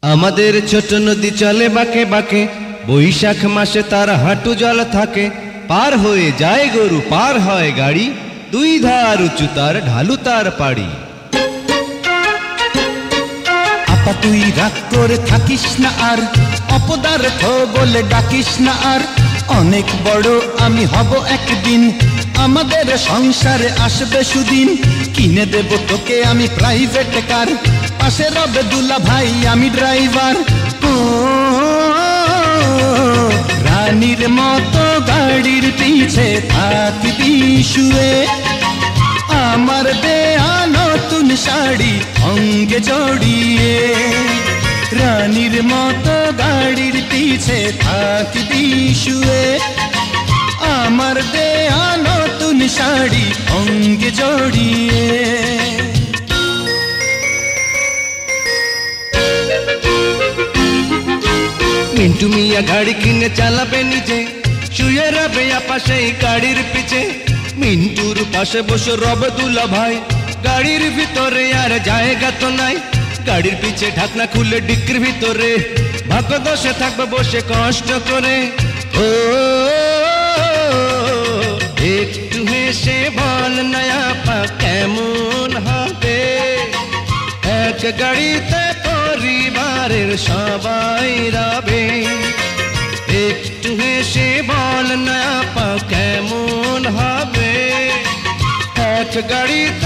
আমাদের ছোট নদী চলে বাঁকে বাঁকে, বৈশাখ মাসে তার হাঁটু জল থাকে। পার হয়ে যায় গরু, পার হয় গাড়ি, দুই ধার উঁচু তার, ঢালু তার পাড়ি। আপা তুই রাগ করে থাকিস না আর, অপদার্থ বলে ডাকিস না আর। অনেক বড় আমি হব একদিন, আমাদের সংসারে আসবে সুদিন। কিনে দেব তোকে আমি প্রাইভেট কার, পাশে রবে দুলা ভাই আমি ড্রাইভার। রানীর মতো গাড়ির পিছে থাকবি শুয়ে, আমার দেয়া নতুন শাড়ি অঙ্গে জড়িয়ে। রানীর মতো গাড়ির পিছে থাকবি শুয়ে, আমার দেয়া নতুন শাড়ি অঙ্গে জড়িয়ে। মিন্টু মিয়া গাড়ি কিনে চালাবে নিজে, শুয়ে রবে আপা সেই গাড়ির পিছে। মিন্টুর পাশে বসে রবে দুলা ভাই, গাড়ির ভিতরে আর জায়গা তো নাই। গাড়ির পিছে ঢাকনা খুলে ডিক্কির ভিতরে, ভাগ্য দোষে থাকবে বসে কষ্ট করে। ও একটু হেসে বল না আপা কেমন হবে, এক গাড়িতে পরিবারের সবাই রবে। একটু হেসে বল না আপা কেমন হবে, এক গাড়িতে